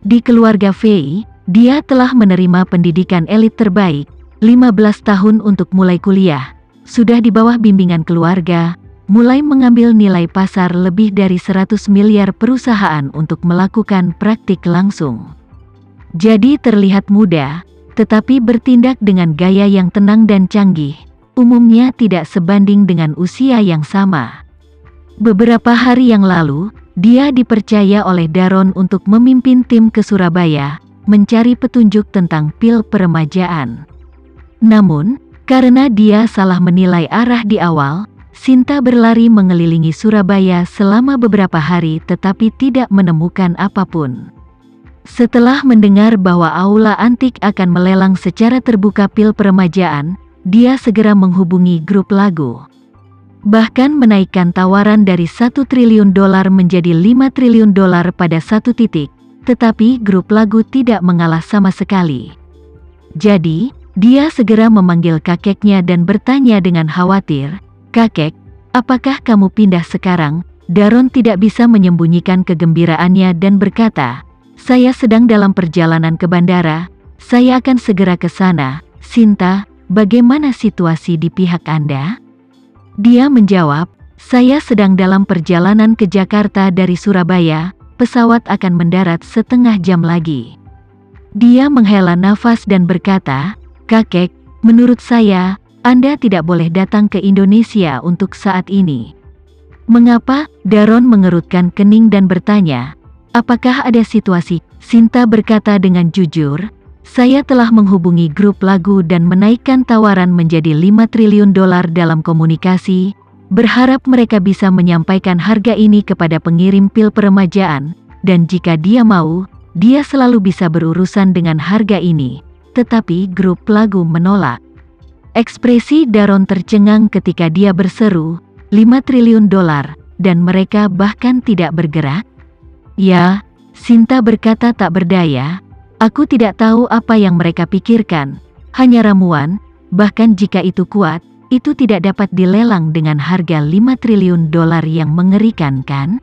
Di keluarga Fei, dia telah menerima pendidikan elit terbaik, 15 tahun untuk mulai kuliah, sudah di bawah bimbingan keluarga, mulai mengambil nilai pasar lebih dari 100 miliar perusahaan untuk melakukan praktik langsung. Jadi terlihat muda, tetapi bertindak dengan gaya yang tenang dan canggih, umumnya tidak sebanding dengan usia yang sama. Beberapa hari yang lalu, dia dipercaya oleh Daron untuk memimpin tim ke Surabaya, mencari petunjuk tentang pil peremajaan. Namun, karena dia salah menilai arah di awal, Sinta berlari mengelilingi Surabaya selama beberapa hari tetapi tidak menemukan apapun. Setelah mendengar bahwa Aula Antik akan melelang secara terbuka pil peremajaan, dia segera menghubungi grup lagu. Bahkan menaikkan tawaran dari $1 triliun menjadi $5 triliun pada satu titik, tetapi grup lagu tidak mengalah sama sekali. Jadi, dia segera memanggil kakeknya dan bertanya dengan khawatir, "Kakek, apakah kamu pindah sekarang?" Daron tidak bisa menyembunyikan kegembiraannya dan berkata, "Saya sedang dalam perjalanan ke bandara, saya akan segera ke sana." "Sinta, bagaimana situasi di pihak Anda?" Dia menjawab, "Saya sedang dalam perjalanan ke Jakarta dari Surabaya, pesawat akan mendarat setengah jam lagi." Dia menghela nafas dan berkata, "Kakek, menurut saya, Anda tidak boleh datang ke Indonesia untuk saat ini." "Mengapa?" Daron mengerutkan kening dan bertanya, "Apakah ada situasi?" Sinta berkata dengan jujur, "Saya telah menghubungi grup lagu dan menaikkan tawaran menjadi $5 triliun dalam komunikasi, berharap mereka bisa menyampaikan harga ini kepada pengirim pil peremajaan, dan jika dia mau, dia selalu bisa berurusan dengan harga ini." Tetapi grup lagu menolak. Ekspresi Daron tercengang ketika dia berseru, $5 triliun, dan mereka bahkan tidak bergerak. "Ya," Sinta berkata tak berdaya, "aku tidak tahu apa yang mereka pikirkan, hanya ramuan, bahkan jika itu kuat, itu tidak dapat dilelang dengan harga $5 triliun yang mengerikan kan?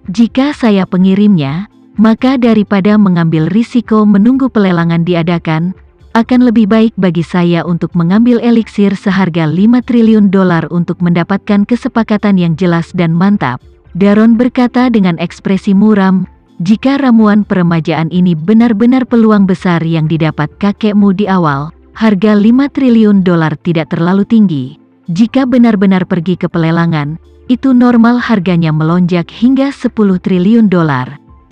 Jika saya pengirimnya, maka daripada mengambil risiko menunggu pelelangan diadakan, akan lebih baik bagi saya untuk mengambil eliksir seharga $5 triliun untuk mendapatkan kesepakatan yang jelas dan mantap." Daron berkata dengan ekspresi muram, "Jika ramuan peremajaan ini benar-benar peluang besar yang didapat kakekmu di awal, harga $5 triliun tidak terlalu tinggi. Jika benar-benar pergi ke pelelangan, itu normal harganya melonjak hingga $10 triliun.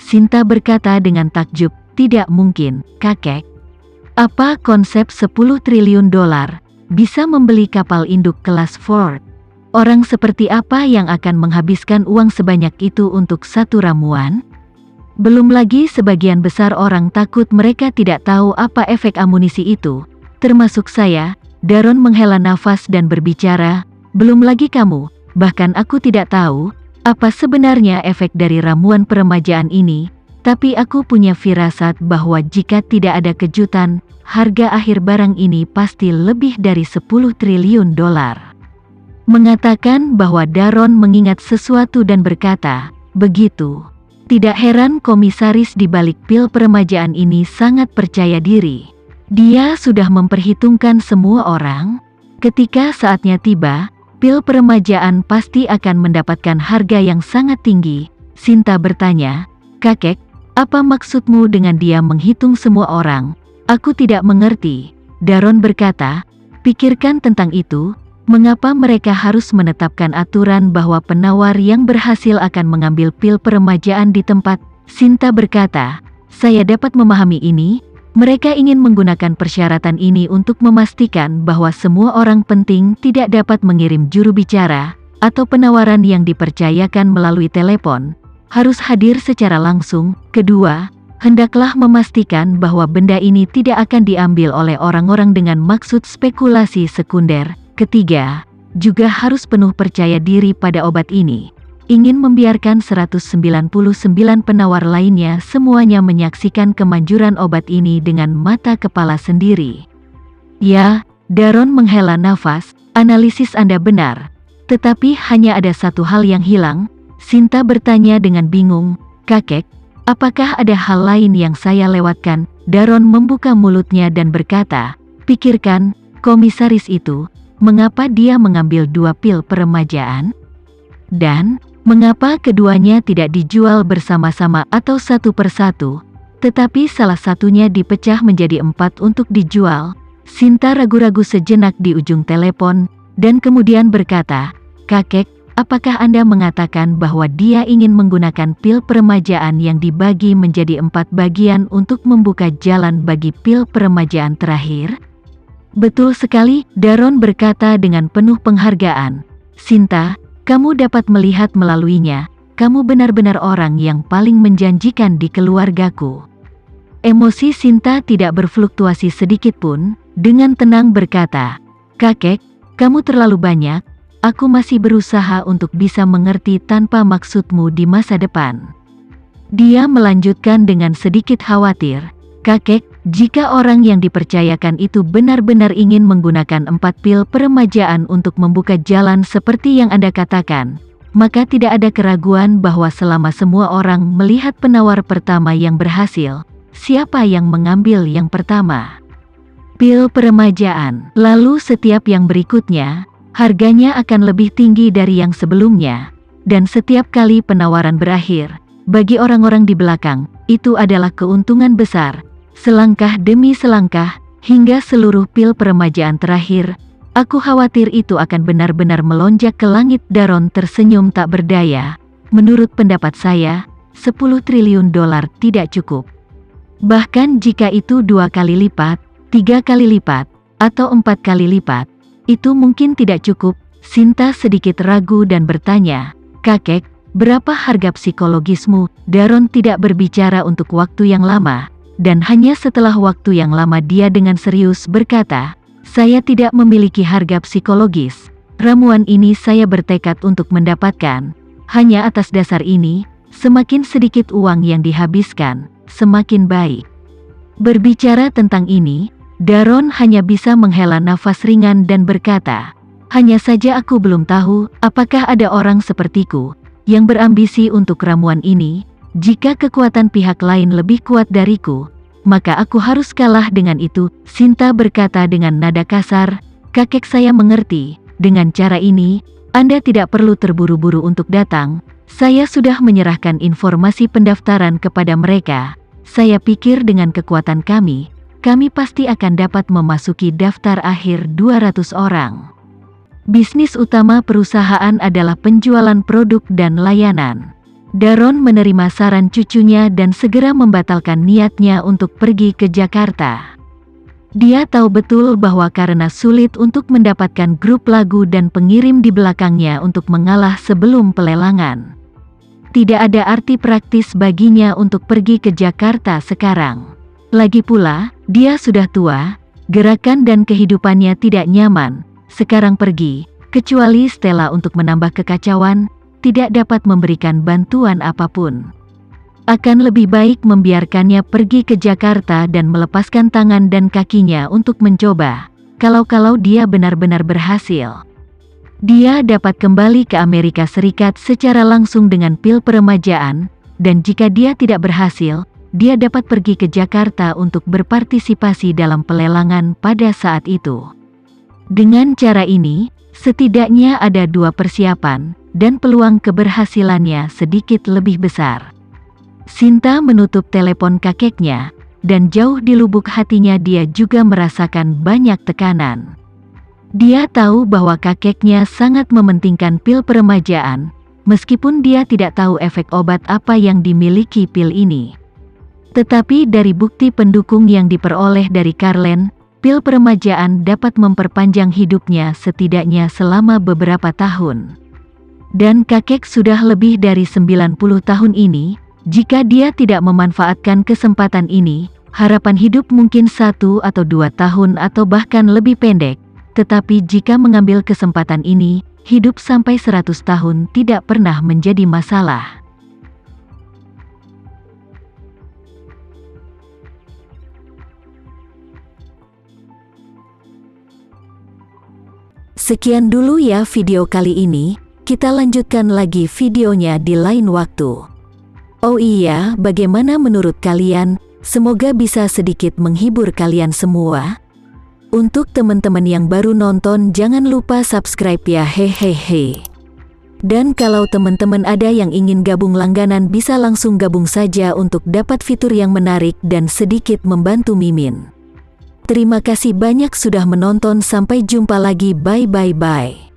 Sinta berkata dengan takjub, "Tidak mungkin, kakek. Apa konsep $10 triliun bisa membeli kapal induk kelas Ford? Orang seperti apa yang akan menghabiskan uang sebanyak itu untuk satu ramuan? Belum lagi sebagian besar orang takut mereka tidak tahu apa efek amunisi itu, termasuk saya." Daron menghela nafas dan berbicara, "Belum lagi kamu, bahkan aku tidak tahu apa sebenarnya efek dari ramuan peremajaan ini, tapi aku punya firasat bahwa jika tidak ada kejutan, harga akhir barang ini pasti lebih dari $10 triliun. Mengatakan bahwa Daron mengingat sesuatu dan berkata, "Begitu. Tidak heran komisaris di balik pil peremajaan ini sangat percaya diri. Dia sudah memperhitungkan semua orang. Ketika saatnya tiba, pil peremajaan pasti akan mendapatkan harga yang sangat tinggi." Sinta bertanya, "Kakek, apa maksudmu dengan dia menghitung semua orang?" "Aku tidak mengerti." Daron berkata, "Pikirkan tentang itu, mengapa mereka harus menetapkan aturan bahwa penawar yang berhasil akan mengambil pil peremajaan di tempat?" Sinta berkata, "Saya dapat memahami ini. Mereka ingin menggunakan persyaratan ini untuk memastikan bahwa semua orang penting tidak dapat mengirim juru bicara, atau penawaran yang dipercayakan melalui telepon, harus hadir secara langsung. Kedua, hendaklah memastikan bahwa benda ini tidak akan diambil oleh orang-orang dengan maksud spekulasi sekunder. Ketiga, juga harus penuh percaya diri pada obat ini. Ingin membiarkan 199 penawar lainnya semuanya menyaksikan kemanjuran obat ini dengan mata kepala sendiri." "Ya," Daron menghela nafas, "analisis Anda benar. Tetapi hanya ada satu hal yang hilang." Sinta bertanya dengan bingung, "Kakek, Apakah ada hal lain yang saya lewatkan? Daron membuka mulutnya dan berkata, pikirkan, komisaris itu, mengapa dia mengambil 2 pil peremajaan? Dan, mengapa keduanya tidak dijual bersama-sama atau satu persatu, tetapi salah satunya dipecah menjadi 4 untuk dijual? Sinta ragu-ragu sejenak di ujung telepon, dan kemudian berkata, kakek, apakah Anda mengatakan bahwa dia ingin menggunakan pil peremajaan yang dibagi menjadi 4 bagian untuk membuka jalan bagi pil peremajaan terakhir? Betul sekali, Daron berkata dengan penuh penghargaan. Sinta, kamu dapat melihat melaluinya, kamu benar-benar orang yang paling menjanjikan di keluargaku. Emosi Sinta tidak berfluktuasi sedikit pun, dengan tenang berkata, kakek, kamu terlalu banyak, aku masih berusaha untuk bisa mengerti tanpa maksudmu di masa depan. Dia melanjutkan dengan sedikit khawatir, kakek, jika orang yang dipercayakan itu benar-benar ingin menggunakan 4 pil peremajaan untuk membuka jalan seperti yang Anda katakan, maka tidak ada keraguan bahwa selama semua orang melihat penawar pertama yang berhasil, siapa yang mengambil yang pertama? Pil peremajaan. Lalu setiap yang berikutnya, harganya akan lebih tinggi dari yang sebelumnya. Dan setiap kali penawaran berakhir, bagi orang-orang di belakang, itu adalah keuntungan besar. Selangkah demi selangkah, hingga seluruh pil peremajaan terakhir, aku khawatir itu akan benar-benar melonjak ke langit. Daron tersenyum tak berdaya. Menurut pendapat saya, 10 triliun dolar tidak cukup. Bahkan jika itu 2 kali lipat, 3 kali lipat, atau 4 kali lipat, itu mungkin tidak cukup. Sinta sedikit ragu dan bertanya, kakek, berapa harga psikologismu? Daron tidak berbicara untuk waktu yang lama, dan hanya setelah waktu yang lama dia dengan serius berkata, saya tidak memiliki harga psikologis. Ramuan ini saya bertekad untuk mendapatkan. Hanya atas dasar ini, semakin sedikit uang yang dihabiskan, semakin baik. Berbicara tentang ini, Daron hanya bisa menghela nafas ringan dan berkata, hanya saja aku belum tahu apakah ada orang sepertiku yang berambisi untuk ramuan ini. Jika kekuatan pihak lain lebih kuat dariku, maka aku harus kalah dengan itu. Sinta berkata dengan nada kasar, kakek saya mengerti, dengan cara ini, Anda tidak perlu terburu-buru untuk datang. Saya sudah menyerahkan informasi pendaftaran kepada mereka. Saya pikir dengan kekuatan kami pasti akan dapat memasuki daftar akhir 200 orang. Bisnis utama perusahaan adalah penjualan produk dan layanan. Daron menerima saran cucunya dan segera membatalkan niatnya untuk pergi ke Jakarta. Dia tahu betul bahwa karena sulit untuk mendapatkan grup lagu dan pengirim di belakangnya untuk mengalah sebelum pelelangan, tidak ada arti praktis baginya untuk pergi ke Jakarta sekarang. Lagi pula, dia sudah tua, gerakan dan kehidupannya tidak nyaman. Sekarang pergi, kecuali Stella untuk menambah kekacauan, tidak dapat memberikan bantuan apapun. Akan lebih baik membiarkannya pergi ke Jakarta dan melepaskan tangan dan kakinya untuk mencoba. Kalau dia benar-benar berhasil, dia dapat kembali ke Amerika Serikat secara langsung dengan pil peremajaan, dan jika dia tidak berhasil, dia dapat pergi ke Jakarta untuk berpartisipasi dalam pelelangan pada saat itu. Dengan cara ini, setidaknya ada 2 persiapan, dan peluang keberhasilannya sedikit lebih besar. Sinta menutup telepon kakeknya, dan jauh di lubuk hatinya dia juga merasakan banyak tekanan. Dia tahu bahwa kakeknya sangat mementingkan pil peremajaan, meskipun dia tidak tahu efek obat apa yang dimiliki pil ini. Tetapi dari bukti pendukung yang diperoleh dari Carlen, pil peremajaan dapat memperpanjang hidupnya setidaknya selama beberapa tahun. Dan kakek sudah lebih dari 90 tahun ini. Jika dia tidak memanfaatkan kesempatan ini, harapan hidup mungkin 1 atau 2 tahun atau bahkan lebih pendek. Tetapi jika mengambil kesempatan ini, hidup sampai 100 tahun tidak pernah menjadi masalah. Sekian dulu ya video kali ini, kita lanjutkan lagi videonya di lain waktu. Oh iya, bagaimana menurut kalian? Semoga bisa sedikit menghibur kalian semua. Untuk teman-teman yang baru nonton, jangan lupa subscribe ya, hehehe. Dan kalau teman-teman ada yang ingin gabung langganan, bisa langsung gabung saja untuk dapat fitur yang menarik dan sedikit membantu Mimin. Terima kasih banyak sudah menonton, sampai jumpa lagi, bye bye bye.